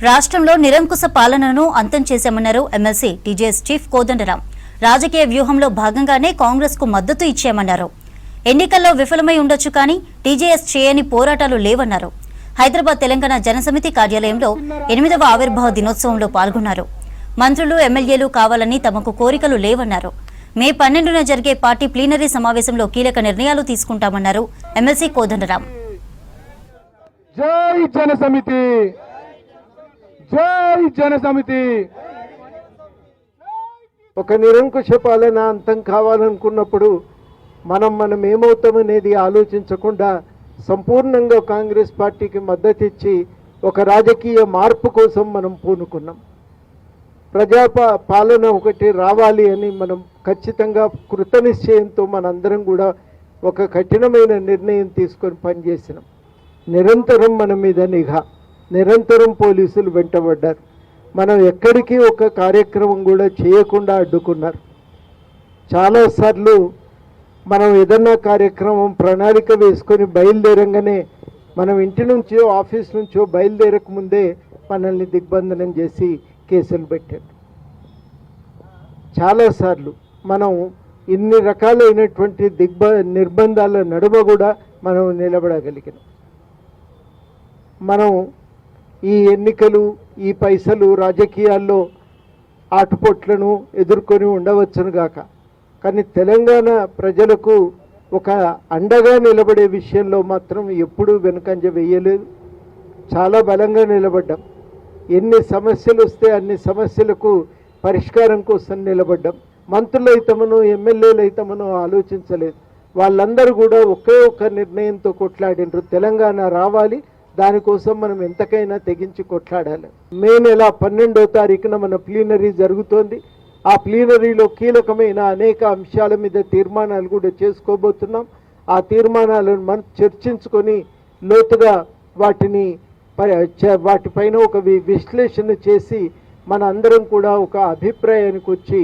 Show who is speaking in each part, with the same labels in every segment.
Speaker 1: రాష్ట్రంలో నిరంకుశ పాలనను అంతం చేశామన్నారు ఎమ్మెల్సీ టీజేఎస్ చీఫ్ కోదండరాం. రాజకీయ వ్యూహంలో భాగంగానే కాంగ్రెస్ కు మద్దతు ఇచ్చామన్నారు. ఎన్నికల్లో విఫలమై ఉండొచ్చు కానీ టీజేఎస్ చేయని పోరాటాలు లేవన్నారు. హైదరాబాద్ తెలంగాణ జనసమితి కార్యాలయంలో 8వ ఆవిర్భావ దినోత్సవంలో పాల్గొన్నారు. మంత్రులు ఎమ్మెల్యేలు కావాలని తమకు కోరికలు లేవన్నారు. మే 12న జరిగే పార్టీ ప్లీనరీ సమావేశంలో కీలక నిర్ణయాలు తీసుకుంటామన్నారు ఎమ్మెల్సీ కోదండరాం.
Speaker 2: జై జనసమితి, జై జనసమితి.
Speaker 3: ఒక నిరంకుశ పాలన అంతం కావాలనుకున్నప్పుడు మనం ఏమవుతామనేది ఆలోచించకుండా సంపూర్ణంగా కాంగ్రెస్ పార్టీకి మద్దతు ఇచ్చి ఒక రాజకీయ మార్పు కోసం మనం పూనుకున్నాం. పాలన ఒకటి రావాలి అని మనం ఖచ్చితంగా కృతనిశ్చయంతో మనందరం కూడా ఒక కఠినమైన నిర్ణయం తీసుకొని పనిచేసినాం. నిరంతరం మన మీద నిఘా, నిరంతరం పోలీసులు వెంటబడ్డారు. మనం ఎక్కడికి ఒక కార్యక్రమం కూడా చేయకుండా అడ్డుకున్నారు. చాలాసార్లు మనం ఏదన్నా కార్యక్రమం ప్రణాళిక వేసుకొని బయలుదేరంగానే మనం ఇంటి నుంచో ఆఫీస్ నుంచో బయలుదేరక ముందే మనల్ని దిగ్బంధనం చేసి కేసులు పెట్టారు. చాలాసార్లు మనం ఇన్ని రకాలైనటువంటి నిర్బంధాల నడుమ కూడా మనం నిలబడగలిగినాం. మనం ఈ ఎన్నికలు, ఈ పైసలు రాజకీయాల్లో ఆటుపోట్లను ఎదుర్కొని ఉండవచ్చును గాక, కానీ తెలంగాణ ప్రజలకు ఒక అండగా నిలబడే విషయంలో మాత్రం ఎప్పుడూ వెనుకంజ వేయలేదు. చాలా బలంగా నిలబడ్డాం. ఎన్ని సమస్యలు వస్తే అన్ని సమస్యలకు పరిష్కారం కోసం నిలబడ్డాం. మంత్రులైతమనో ఎమ్మెల్యేలైతమనో ఆలోచించలేదు. వాళ్ళందరూ కూడా ఒకే ఒక్క నిర్ణయంతో కొట్లాడినరు, తెలంగాణ రావాలి, దానికోసం మనం ఎంతకైనా తెగించి కొట్లాడాలి. మే నెల 12వ తారీఖున మన ప్లీనరీ జరుగుతోంది. ఆ ప్లీనరీలో కీలకమైన అనేక అంశాల మీద తీర్మానాలు కూడా చేసుకోబోతున్నాం. ఆ తీర్మానాలను మనం చర్చించుకొని లోతుగా వాటిపైన ఒక విశ్లేషణ చేసి మన అందరం కూడా ఒక అభిప్రాయానికి వచ్చి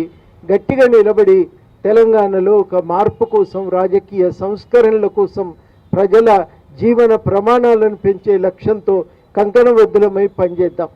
Speaker 3: గట్టిగా నిలబడి తెలంగాణలో ఒక మార్పు కోసం, రాజకీయ సంస్కరణల కోసం, ప్రజల జీవన ప్రమాణాలను పెంచే లక్ష్యంతో కంకణబద్ధులమై పనిచేద్దాం.